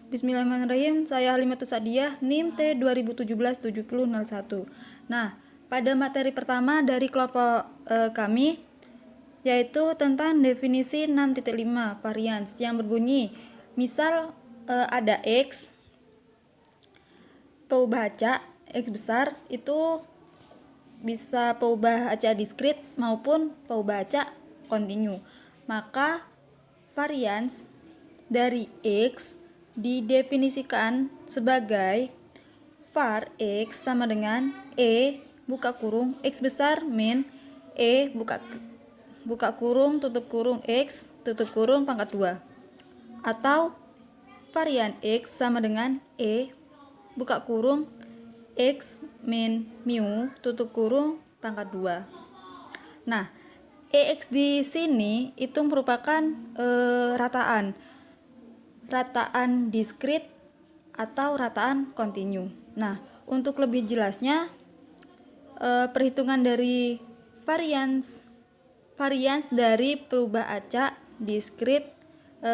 Bismillahirrahmanirrahim. Saya Halimatus Sa'diyah, NIM T 2017-7001. Nah, pada materi pertama dari kelompok kami, yaitu tentang definisi 6.5 varians yang berbunyi, misal ada X, peubah acak, X besar, itu bisa peubah acak diskrit maupun peubah acak kontinu. Maka varians dari X didefinisikan sebagai var X sama dengan E buka kurung X besar min E buka kurung tutup kurung X tutup kurung pangkat 2, atau varian X sama dengan E buka kurung X min mu tutup kurung pangkat 2. Nah, EX di sini itu merupakan rataan diskrit atau rataan kontinu. Nah, untuk lebih jelasnya, perhitungan dari varians dari peubah acak diskrit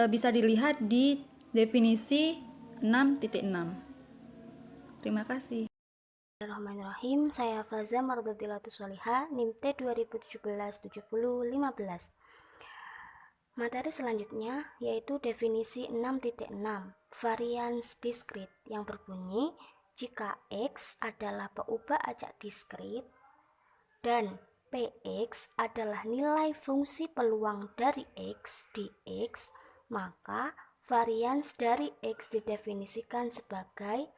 bisa dilihat di definisi 6.6. Terima kasih. Bismillahirrahmanirrahim. Saya Faza Mardhatilatus Soliha, NIM T 2017-7015. Materi selanjutnya yaitu definisi 6.6 varians diskrit yang berbunyi, jika X adalah peubah acak diskrit dan Px adalah nilai fungsi peluang dari X di X, maka varians dari X didefinisikan sebagai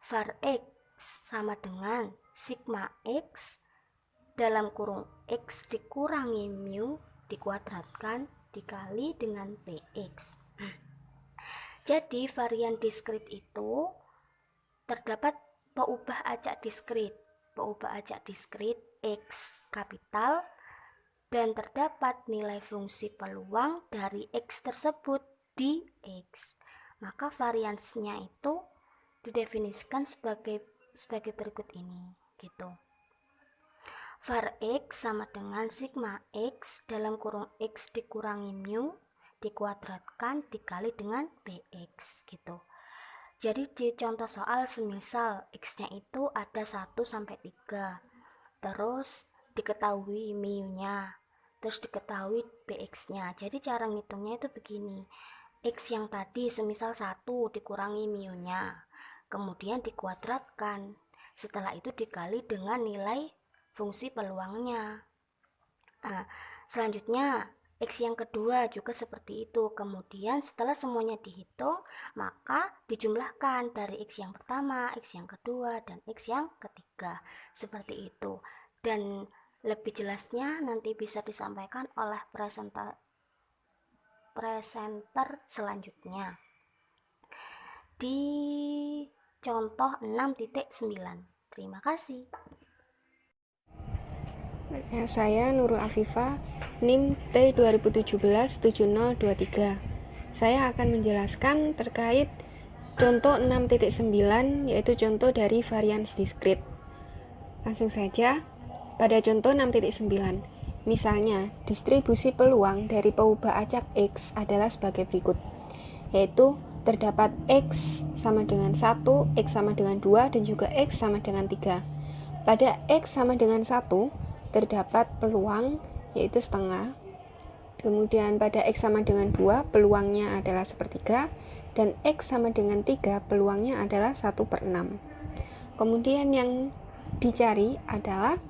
var X sama dengan sigma X dalam kurung X dikurangi mu dikuadratkan dikali dengan Px. Jadi varian diskrit itu terdapat peubah acak diskrit X kapital, dan terdapat nilai fungsi peluang dari X tersebut di X. Maka variansnya itu didefinisikan sebagai berikut ini, gitu. Var X sama dengan sigma X dalam kurung X dikurangi mu dikuadratkan dikali dengan Bx, gitu. Jadi di contoh soal semisal X-nya itu ada 1 sampai 3. Terus diketahui mu-nya, terus diketahui Bx-nya. Jadi cara ngitungnya itu begini. X yang tadi semisal 1 dikurangi mu-nya, kemudian dikuadratkan. Setelah itu dikali dengan nilai fungsi peluangnya. Nah, selanjutnya X yang kedua juga seperti itu. Kemudian setelah semuanya dihitung, maka dijumlahkan dari X yang pertama, X yang kedua, dan X yang ketiga. Seperti itu. Dan lebih jelasnya nanti bisa disampaikan oleh presenter selanjutnya di contoh 6.9. Terima kasih. Saya Nurul Afifah, NIM T 2017-7023. Saya akan menjelaskan terkait contoh 6.9, yaitu contoh dari varians diskrit. Langsung saja, pada contoh 6.9, misalnya distribusi peluang dari peubah acak X adalah sebagai berikut, yaitu terdapat X sama dengan 1, X sama dengan 2, dan juga X sama dengan 3. Pada X sama dengan 1, terdapat peluang yaitu setengah. Kemudian pada X sama dengan 2 peluangnya adalah sepertiga, dan X sama dengan 3 peluangnya adalah 1/6. Kemudian yang dicari adalah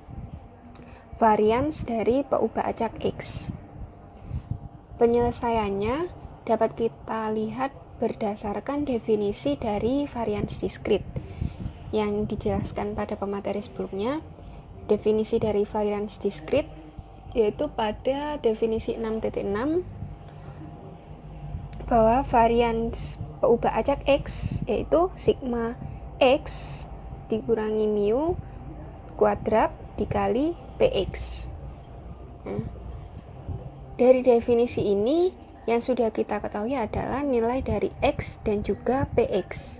varians dari peubah acak X. Penyelesaiannya dapat kita lihat berdasarkan definisi dari varians diskrit yang dijelaskan pada pemateri sebelumnya. Definisi dari varians diskrit yaitu pada definisi 6.6 bahwa varians peubah acak X yaitu sigma X dikurangi mu kuadrat dikali Px. Nah, dari definisi ini yang sudah kita ketahui adalah nilai dari X dan juga Px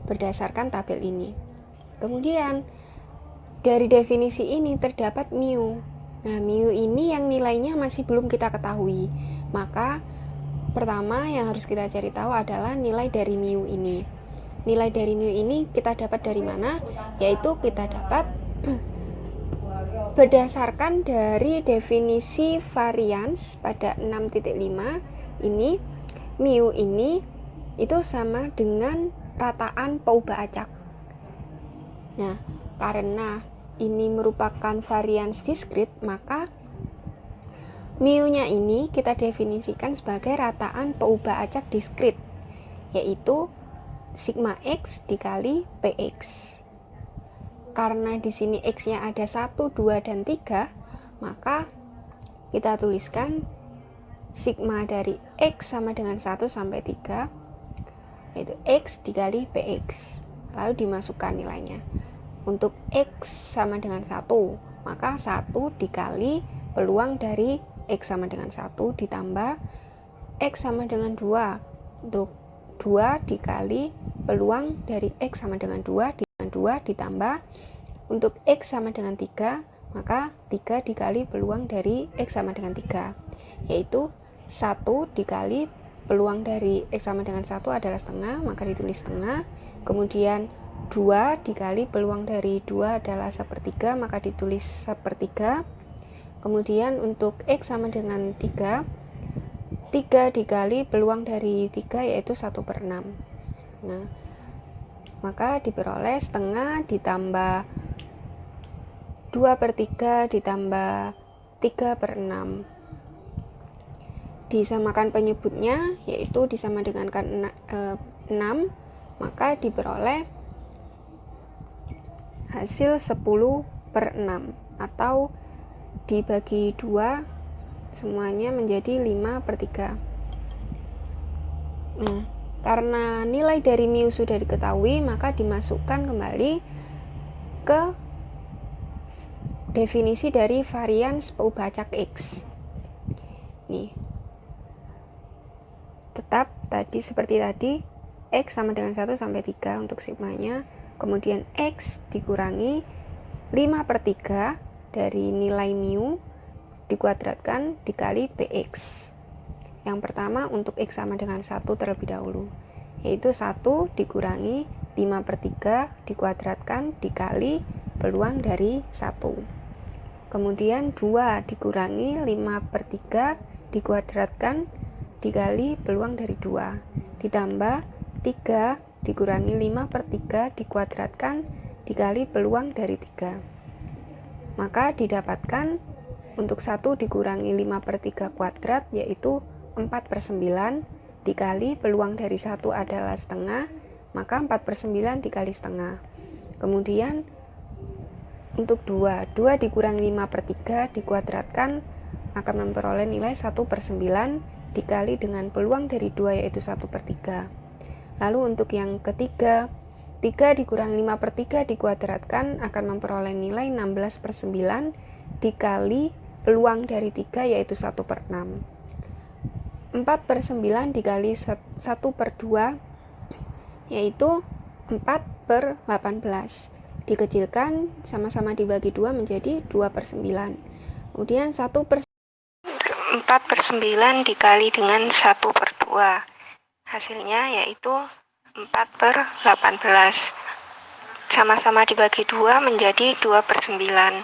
berdasarkan tabel ini. Kemudian dari definisi ini terdapat mu. Nah, mu ini yang nilainya masih belum kita ketahui. Maka Pertama yang harus kita cari tahu adalah nilai dari mu ini. Nilai dari mu ini kita dapat dari mana? Yaitu kita dapat berdasarkan dari definisi varians pada 6.5 ini, mu ini itu sama dengan rataan peubah acak. Nah, karena ini merupakan varians diskrit, maka mu-nya ini kita definisikan sebagai rataan peubah acak diskrit, yaitu sigma X dikali Px. Karena di sini X-nya ada 1, 2, dan 3, maka kita tuliskan sigma dari X sama dengan 1 sampai 3, yaitu X dikali Px. Lalu dimasukkan nilainya. Untuk X sama dengan 1, maka 1 dikali peluang dari X sama dengan 1 ditambah X sama dengan 2. Untuk 2 dikali peluang dari X sama dengan 2 ditambah untuk X sama dengan 3, maka 3 dikali peluang dari X sama dengan 3, yaitu 1 dikali peluang dari X sama dengan 1 adalah setengah, maka ditulis setengah. Kemudian 2 dikali peluang dari 2 adalah sepertiga, maka ditulis sepertiga. Kemudian untuk X sama dengan 3 dikali peluang dari 3 yaitu 1/6. Nah, maka diperoleh setengah ditambah 2/3 ditambah 3/6. Disamakan penyebutnya, yaitu disama dengan 6, maka diperoleh hasil 10/6, atau dibagi 2 semuanya menjadi 5/3. Nah, karena nilai dari mu sudah diketahui, maka dimasukkan kembali ke definisi dari varians peubah acak X. Nih, tetap tadi seperti tadi, X sama dengan 1 sampai 3 untuk sigmanya, kemudian X dikurangi 5/3 dari nilai mu dikuadratkan dikali Px. Yang pertama untuk X sama dengan 1 terlebih dahulu, yaitu 1 dikurangi 5/3 dikuadratkan dikali peluang dari 1. Kemudian 2 dikurangi 5/3 dikuadratkan dikali peluang dari 2, ditambah 3 dikurangi 5/3 dikuadratkan dikali peluang dari 3. Maka didapatkan untuk 1 dikurangi 5/3 kuadrat, yaitu 4/9, dikali peluang dari 1 adalah setengah, maka 4/9 dikali setengah. Kemudian untuk 2 dikurangi 5/3 dikuadratkan akan memperoleh nilai 1/9 dikali dengan peluang dari 2 yaitu 1/3. Lalu untuk yang ketiga, 3 dikurangi 5/3 dikuadratkan akan memperoleh nilai 16/9 dikali peluang dari 3 yaitu 1/6. 4/9 dikali 1/2 yaitu 4/18. Dikecilkan, sama-sama dibagi 2 menjadi 2/9. Kemudian 4/9 dikali dengan 1/2. Hasilnya yaitu 4/18. Sama-sama dibagi 2 menjadi 2/9.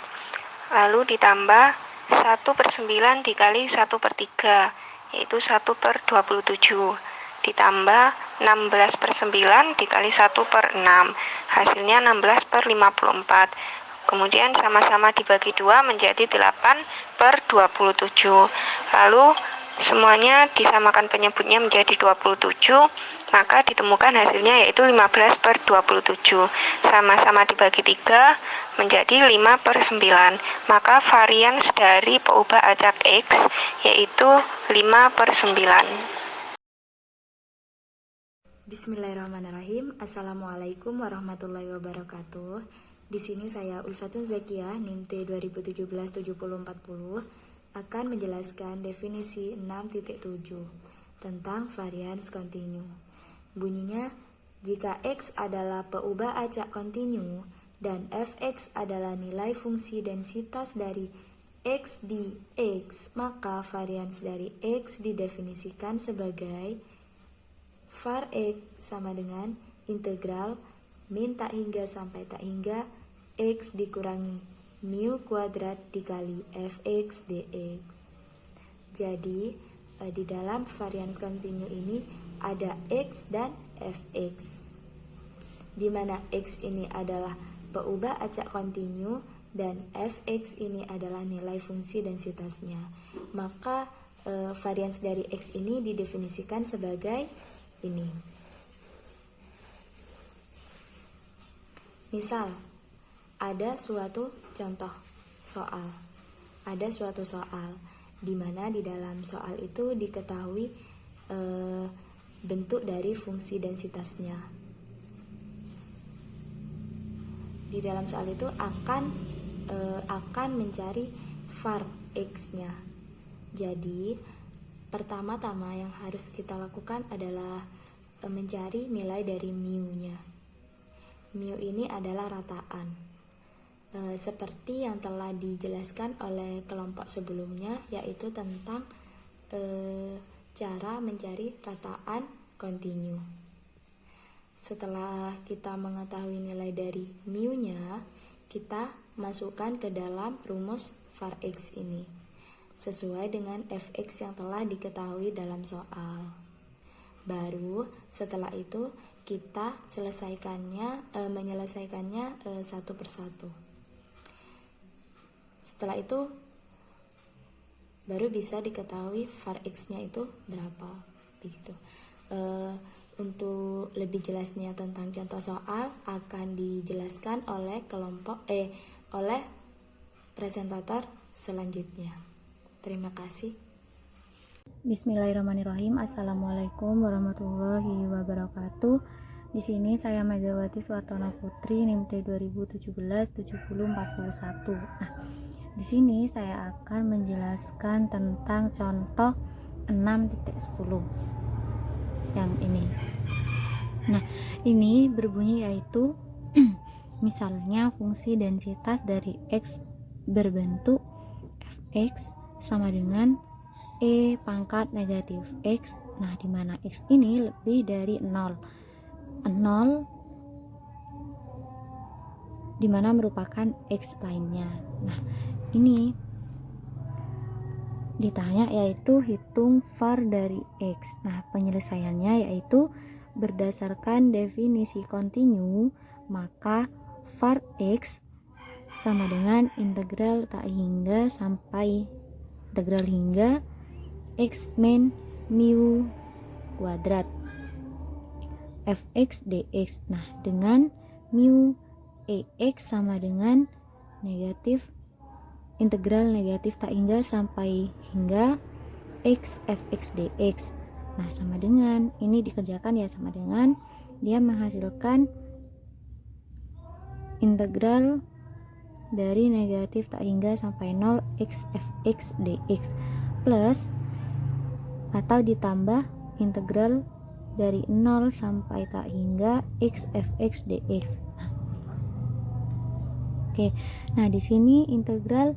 Lalu ditambah 1/9 dikali 1/3, yaitu 1/27. Ditambah 16/9 dikali 1/6. Hasilnya 16/54. Kemudian sama-sama dibagi 2 menjadi 8/27. Lalu semuanya disamakan penyebutnya menjadi 27, maka ditemukan hasilnya yaitu 15/27. Sama-sama dibagi 3 menjadi 5/9. Maka varians dari peubah acak X yaitu 5/9. Bismillahirrahmanirrahim. Assalamualaikum warahmatullahi wabarakatuh. Di sini saya Ulfatun Zakiah, NIM T 2017-7040, akan menjelaskan definisi 6.7 tentang varians kontinu. Bunyinya, jika X adalah peubah acak kontinu dan Fx adalah nilai fungsi densitas dari X di X, maka varians dari X didefinisikan sebagai var X sama dengan integral min tak hingga sampai tak hingga X dikurangi mu kuadrat dikali fx dx. Jadi di dalam varians kontinu ini ada X dan fx, di mana X ini adalah peubah acak kontinu dan fx ini adalah nilai fungsi densitasnya. Maka varians dari X ini didefinisikan sebagai ini. Misal, ada suatu contoh soal. Ada suatu soal di mana di dalam soal itu diketahui bentuk dari fungsi densitasnya. Di dalam soal itu akan mencari var X-nya. Jadi, pertama-tama yang harus kita lakukan adalah mencari nilai dari mu-nya. Mu ini adalah rataan. Seperti yang telah dijelaskan oleh kelompok sebelumnya, yaitu tentang cara mencari rataan kontinu. Setelah kita mengetahui nilai dari mu-nya, kita masukkan ke dalam rumus var X ini sesuai dengan fx yang telah diketahui dalam soal. Baru setelah itu kita menyelesaikannya satu persatu. Setelah itu baru bisa diketahui var X-nya itu berapa, begitu. Untuk lebih jelasnya tentang contoh soal akan dijelaskan oleh oleh presentator selanjutnya. Terima kasih. Bismillahirrahmanirrahim. Assalamualaikum warahmatullahi wabarakatuh. Di sini saya Megawati Suartono Putri, NIM T 2017-7041. Nah, di sini saya akan menjelaskan tentang contoh 6.10 yang ini. Nah, ini berbunyi yaitu misalnya fungsi densitas dari X berbentuk fx sama dengan E pangkat negatif X. Nah, di mana X ini lebih dari 0 di mana merupakan X lainnya. Nah, ini ditanya yaitu hitung var dari X. Nah, penyelesaiannya yaitu berdasarkan definisi kontinu, maka var X sama dengan integral tak hingga sampai integral hingga X min mu kuadrat fx dx. Nah, dengan mu Ex sama dengan negatif integral negatif tak hingga sampai hingga X fx dx. Nah, sama dengan ini dikerjakan ya, sama dengan dia menghasilkan integral dari negatif tak hingga sampai 0 X fx dx plus atau ditambah integral dari 0 sampai tak hingga X fx dx. Oke, nah di sini integral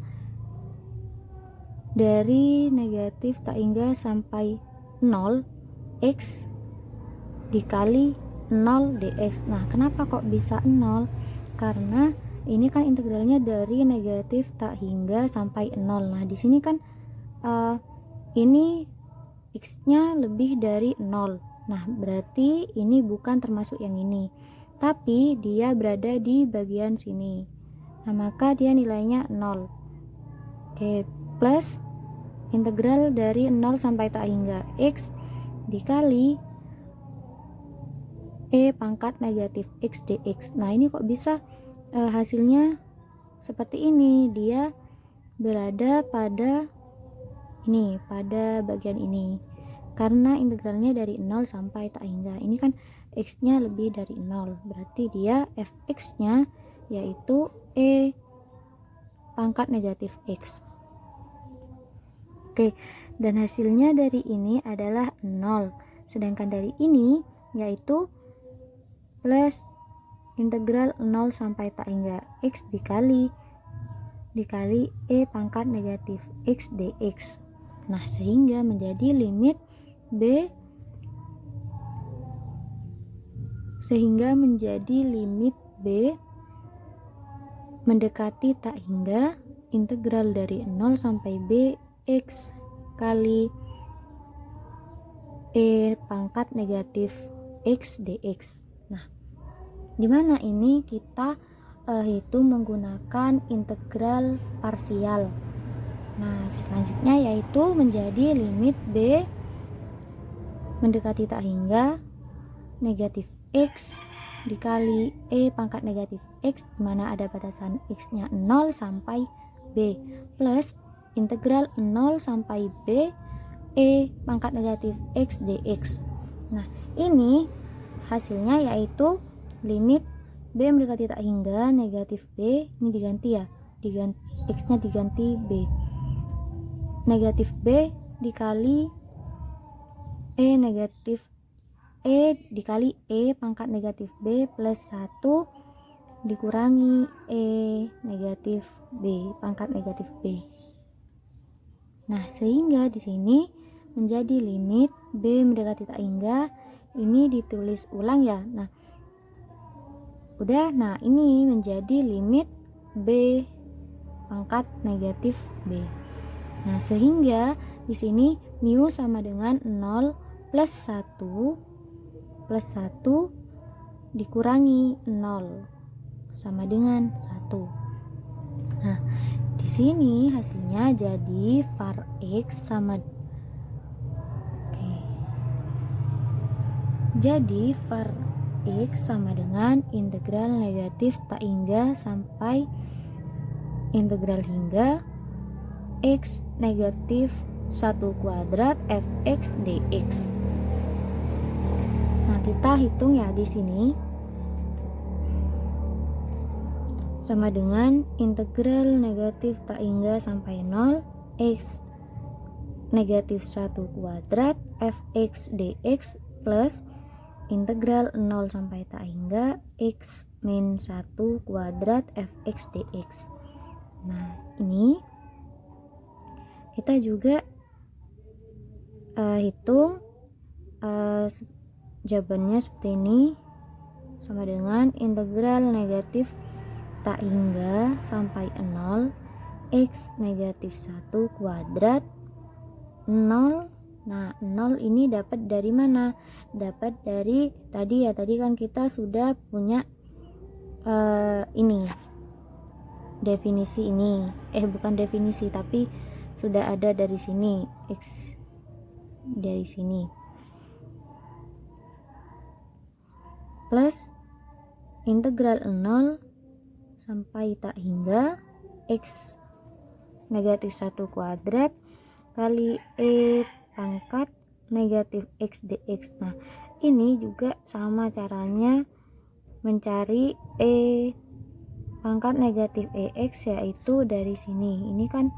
dari negatif tak hingga sampai 0 X dikali 0 dx. Nah, kenapa kok bisa 0? Karena ini kan integralnya dari negatif tak hingga sampai 0. Nah, di sini kan ini X-nya lebih dari 0. Nah, berarti ini bukan termasuk yang ini, tapi dia berada di bagian sini. Nah, maka dia nilainya 0. Oke, plus integral dari 0 sampai tak hingga X dikali E pangkat negatif X dx. Nah, ini kok bisa hasilnya seperti ini? Dia berada pada ini, pada bagian ini. Karena integralnya dari 0 sampai tak hingga. Ini kan X-nya lebih dari 0. Berarti dia fx-nya yaitu E pangkat negatif X. Oke, dan hasilnya dari ini adalah 0. Sedangkan dari ini yaitu plus integral 0 sampai tak hingga X dikali dikali E pangkat negatif X dx. Nah, sehingga menjadi limit B mendekati tak hingga integral dari 0 sampai B X kali E pangkat negatif X dx. Nah, dimana ini kita hitung menggunakan integral parsial. Nah, selanjutnya yaitu menjadi limit B mendekati tak hingga negatif X dikali E pangkat negatif X, dimana ada batasan X-nya 0 sampai B, plus integral 0 sampai B E pangkat negatif X dx. Nah, ini hasilnya yaitu limit B mendekati tak hingga negatif B, ini diganti ya, X-nya diganti B, negatif B dikali E dikali E pangkat negatif B plus 1 dikurangi E negatif B pangkat negatif B. Nah, sehingga di sini menjadi limit B mendekati tak hingga, ini ditulis ulang ya. Nah, udah, nah ini menjadi limit B pangkat negatif B. Nah, sehingga di sini mu sama dengan 0 plus 1 dikurangi 0 sama dengan 1. Nah, di sini hasilnya jadi var X sama Jadi var X sama dengan integral negatif tak hingga sampai integral hingga X negatif 1 kuadrat fx dx. Nah, kita hitung ya di sini. Sama dengan integral negatif tak hingga sampai 0 X negatif 1 kuadrat fx dx plus integral 0 sampai tak hingga X min 1 kuadrat fx dx. Nah, ini kita juga hitung jawabannya seperti ini, sama dengan integral negatif tak hingga sampai 0 X negatif 1 kuadrat 0. Nah, 0 ini dapat dari mana? Dapat dari tadi ya, tadi kan kita sudah punya ini definisi ini, bukan definisi tapi sudah ada dari sini, X dari sini, plus integral 0 sampai tak hingga X negatif 1 kuadrat kali E pangkat negatif X dx. Nah, ini juga sama caranya mencari E pangkat negatif EX, yaitu dari sini. Ini kan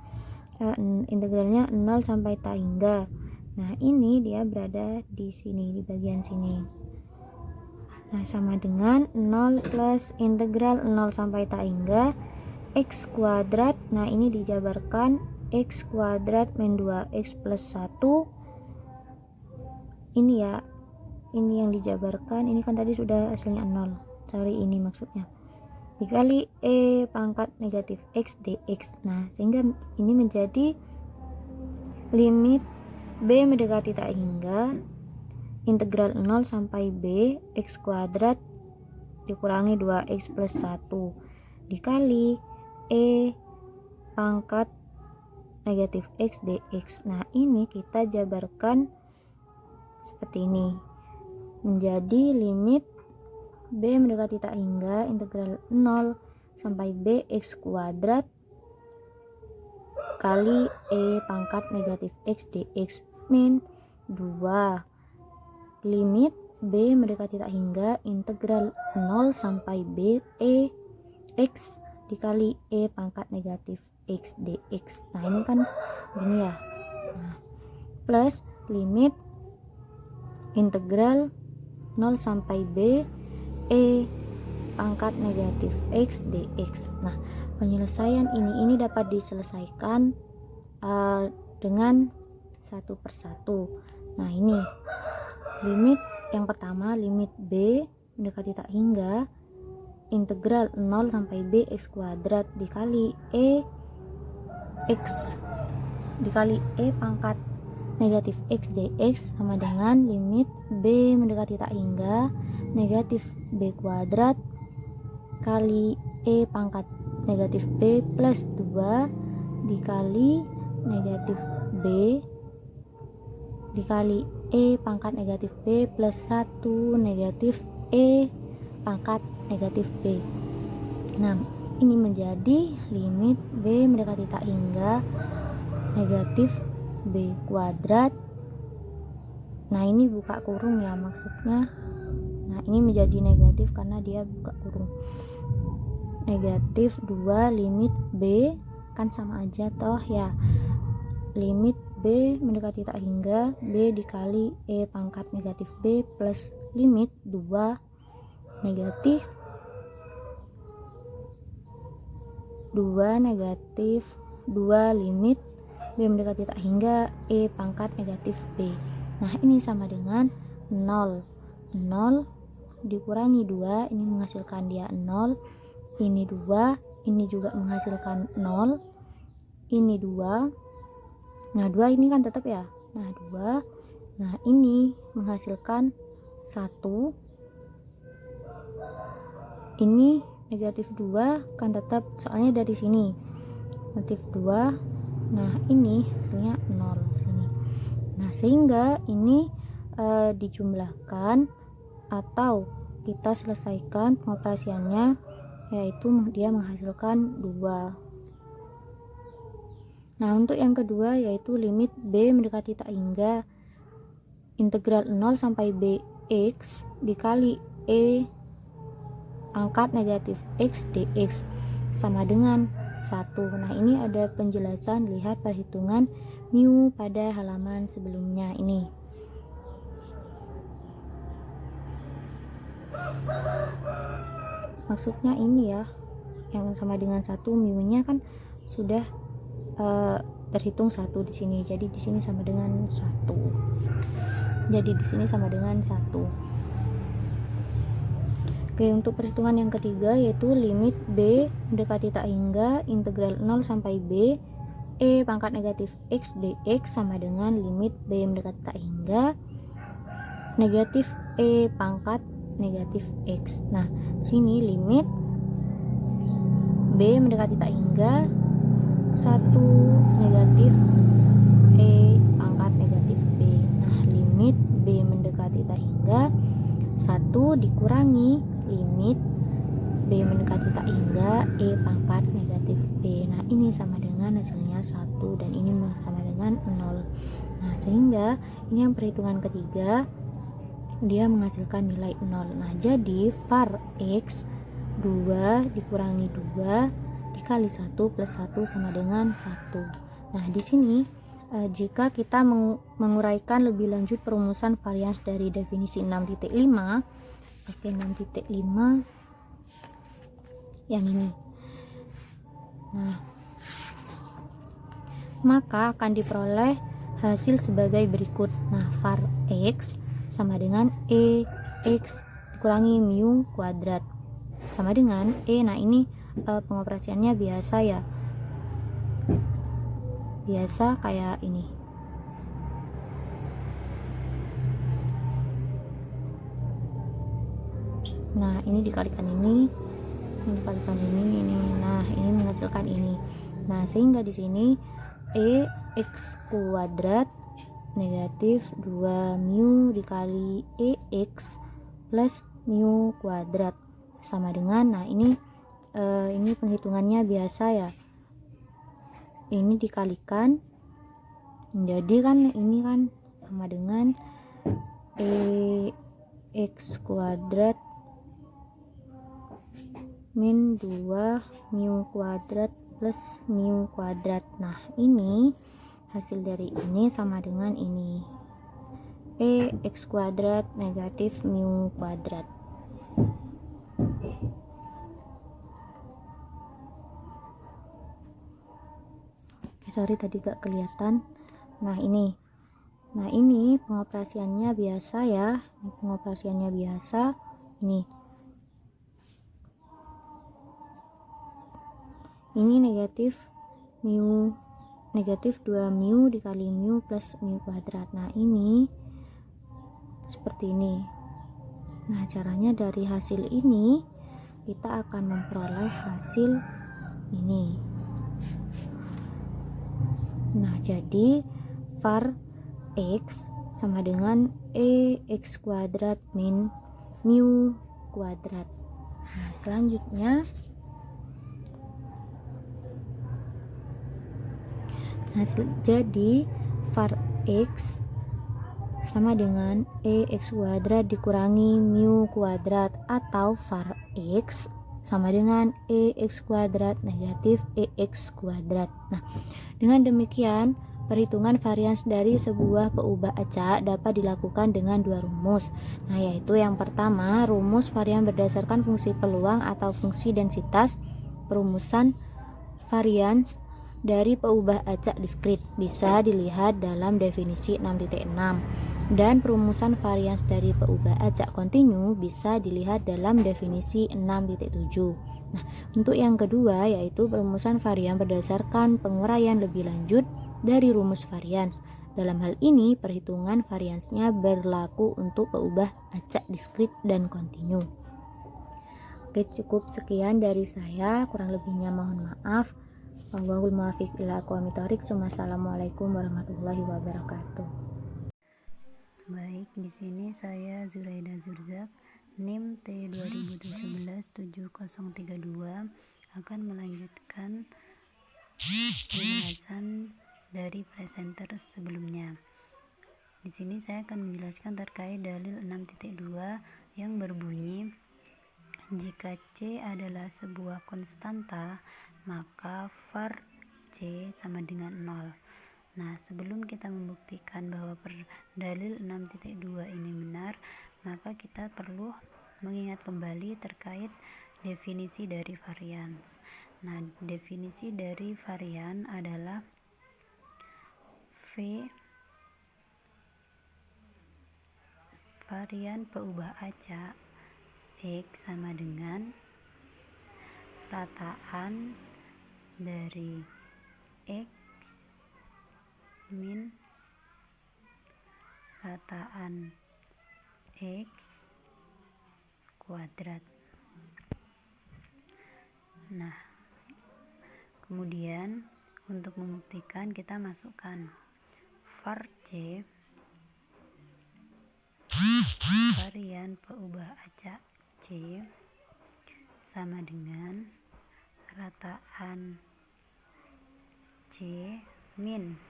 integralnya 0 sampai tak hingga. Nah, ini dia berada di sini, di bagian sini. Nah, sama dengan 0 plus integral 0 sampai tak hingga X kuadrat. Nah, ini dijabarkan X kuadrat min 2X plus 1. Ini ya, ini yang dijabarkan. Ini kan tadi sudah hasilnya 0, cari ini maksudnya, dikali E pangkat negatif X dx. Nah, sehingga ini menjadi limit B mendekati tak hingga integral 0 sampai B X kuadrat dikurangi 2X plus 1 dikali E pangkat negatif X dx. Nah, ini kita jabarkan seperti ini, menjadi limit B mendekati tak hingga integral 0 sampai B X kuadrat kali E pangkat negatif X dx min 2 limit B mendekati tak hingga integral 0 sampai B E X dikali E pangkat negatif X dx. Nah, ini kan gini ya. Nah, plus limit integral 0 sampai B E pangkat negatif X dx. Nah, penyelesaian ini dapat diselesaikan dengan satu persatu. Nah, ini limit yang pertama, limit B mendekati tak hingga integral 0 sampai B x kuadrat dikali E x dikali E pangkat negatif x dx sama dengan limit B mendekati tak hingga negatif B kuadrat kali E pangkat negatif B plus 2 dikali negatif B dikali E pangkat negatif B plus 1 negatif E pangkat negatif B. Nah, ini menjadi limit B mendekati tak hingga negatif B kuadrat. Nah, ini buka kurung ya maksudnya. Nah, ini menjadi negatif karena dia buka kurung. Negatif 2 limit B, kan sama aja toh ya. Limit B mendekati tak hingga B dikali E pangkat negatif B plus limit 2 negatif 2 limit B mendekati tak hingga E pangkat negatif B. Nah, ini sama dengan 0 dikurangi 2, ini menghasilkan dia 0, ini 2, ini juga menghasilkan 0, ini 2. Nah, 2 ini kan tetap ya. Nah, 2. Nah, ini menghasilkan 1. Ini negatif 2 kan tetap, soalnya dari sini. Negatif 2. Nah, ini hasilnya 0 sini. Nah, sehingga ini dijumlahkan atau kita selesaikan pengoperasiannya, yaitu dia menghasilkan 2. Nah, untuk yang kedua yaitu limit B mendekati tak hingga integral 0 sampai Bx dikali E pangkat negatif X dx sama dengan 1. Nah, ini ada penjelasan, lihat perhitungan mu pada halaman sebelumnya ini. Maksudnya ini ya, yang sama dengan 1, mu-nya kan sudah terhitung 1 di sini. Jadi di sini sama dengan 1. Jadi di sini sama dengan 1. Oke, untuk perhitungan yang ketiga yaitu limit B mendekati tak hingga integral 0 sampai B E pangkat negatif X dx sama dengan limit B mendekati tak hingga negatif E pangkat negatif X. Nah, sini limit B mendekati tak hingga 1 negatif E pangkat negatif B. Nah, limit B mendekati tak hingga 1 dikurangi limit B mendekati tak hingga E pangkat negatif B. Nah, ini sama dengan hasilnya 1 dan ini sama dengan 0. Nah, sehingga ini yang perhitungan ketiga dia menghasilkan nilai 0. Nah, jadi var X 2 dikurangi 2 dikali 1 plus 1 sama dengan 1. Nah, di sini jika kita menguraikan lebih lanjut perumusan varians dari definisi 6.5, oke, 6.5 yang ini. Nah, maka akan diperoleh hasil sebagai berikut. Nah, var X sama dengan E X dikurangi mu kuadrat sama dengan E. Nah, ini pengoperasiannya biasa ya, biasa kayak ini. Nah, ini dikalikan ini dikalikan ini. Nah, ini menghasilkan ini. Nah, sehingga di sini E X kuadrat negatif 2 mu dikali E X plus mu kuadrat sama dengan, nah ini penghitungannya biasa ya, ini dikalikan jadi kan ini kan sama dengan E X kuadrat min 2 mu kuadrat plus mu kuadrat. Nah, ini hasil dari ini sama dengan ini E X kuadrat negatif mu kuadrat. sorry tadi gak kelihatan. Nah ini pengoperasiannya biasa ya, ini negatif 2 mu dikali mu plus mu kuadrat. Nah ini seperti ini. Nah caranya dari hasil ini kita akan memperoleh hasil ini. Nah jadi var x sama dengan x kuadrat min mu kuadrat. Nah selanjutnya jadi var x sama dengan x kuadrat dikurangi mu kuadrat, atau var x sama dengan x kuadrat negatif x kuadrat. Nah dengan demikian perhitungan varians dari sebuah peubah acak dapat dilakukan dengan dua rumus. Nah yaitu yang pertama, rumus varian berdasarkan fungsi peluang atau fungsi densitas. Perumusan varians dari peubah acak diskrit bisa dilihat dalam definisi 6.6, dan perumusan varians dari peubah acak kontinu bisa dilihat dalam definisi 6.7. Nah, untuk yang kedua yaitu perumusan varian berdasarkan penguraian lebih lanjut dari rumus varians. Dalam hal ini perhitungan variansnya berlaku untuk peubah acak diskrit dan kontinu. Oke, cukup sekian dari saya, kurang lebihnya mohon maaf. Wallahul muwaffiq ila aqwamit thoriq. Wassalamualaikum warahmatullahi wabarakatuh. Baik, di sini saya Zuraida Zurzak, NIM T2017-7032 akan melanjutkan penjelasan dari presenter sebelumnya. Di sini saya akan menjelaskan terkait dalil 6.2 yang berbunyi jika C adalah sebuah konstanta, maka var C sama dengan 0. Nah, sebelum kita membuktikan bahwa dalil 6.2 ini benar, maka kita perlu mengingat kembali terkait definisi dari varians. Nah, definisi dari varian adalah V varian peubah acak X sama dengan rataan dari X min rataan X kuadrat. Nah, kemudian untuk membuktikan kita masukkan var C varian peubah acak C sama dengan rataan C min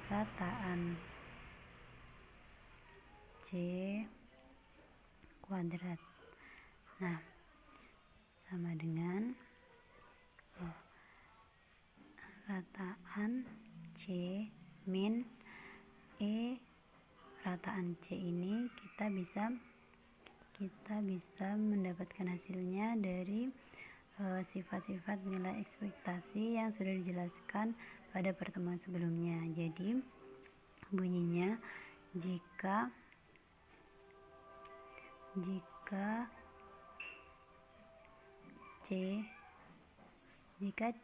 rataan C kuadrat. Nah, sama dengan rataan C min rataan C ini kita bisa mendapatkan hasilnya dari sifat-sifat nilai ekspektasi yang sudah dijelaskan pada pertemuan sebelumnya. Jadi bunyinya jika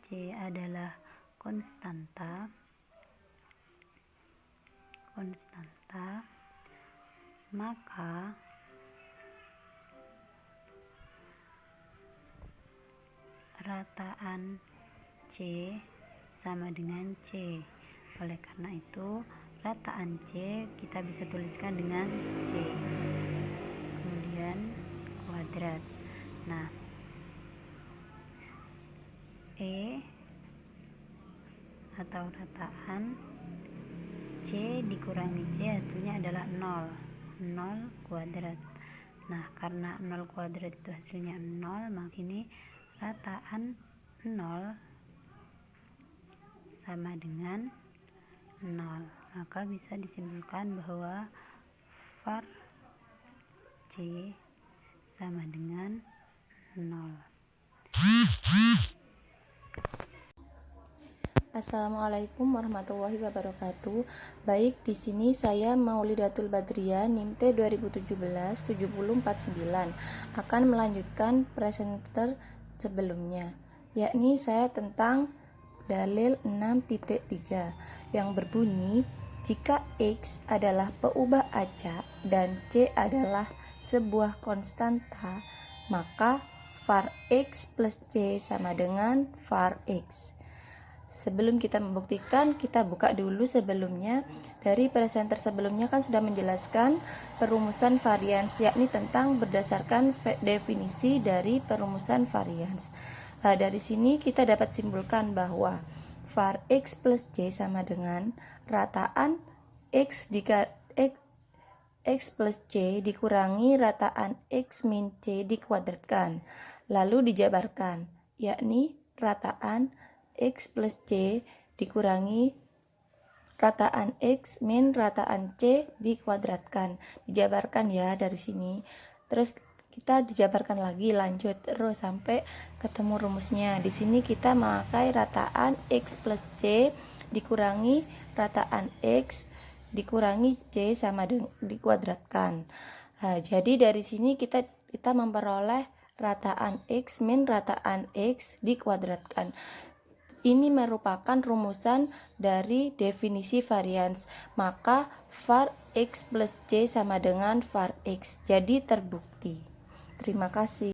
C adalah konstanta, maka rataan C sama dengan C. Oleh karena itu rataan C kita bisa tuliskan dengan C kemudian kuadrat. Nah, atau rataan C dikurangi C hasilnya adalah 0 kuadrat. Nah, karena 0 kuadrat itu hasilnya 0, maka ini rataan 0 sama dengan 0. Maka bisa disimpulkan bahwa var C sama dengan 0. Assalamualaikum warahmatullahi wabarakatuh. Baik, di sini saya Maulidatul Badriah NIM T 2017-7049 akan melanjutkan presenter sebelumnya, yakni saya tentang dalil 6.3 yang berbunyi jika X adalah peubah acak dan C adalah sebuah konstanta, maka var X plus C sama dengan var X. Sebelum kita membuktikan, kita buka dulu sebelumnya. Dari presenter sebelumnya kan sudah menjelaskan perumusan varians, yakni tentang berdasarkan definisi dari perumusan varians. Nah, dari sini kita dapat simpulkan bahwa var X plus C sama dengan rataan X plus C dikurangi rataan X min C dikuadratkan, lalu dijabarkan, yakni rataan X plus C dikurangi rataan X min rataan C dikuadratkan. Dijabarkan ya dari sini. Terus kita dijabarkan lagi, lanjut terus sampai ketemu rumusnya. Di sini kita memakai rataan X plus C dikurangi rataan X dikurangi C sama dikuadratkan. Nah, jadi dari sini kita memperoleh rataan X min rataan X dikuadratkan. Ini merupakan rumusan dari definisi varians, maka var X plus C sama dengan var X. Jadi terbukti. Terima kasih.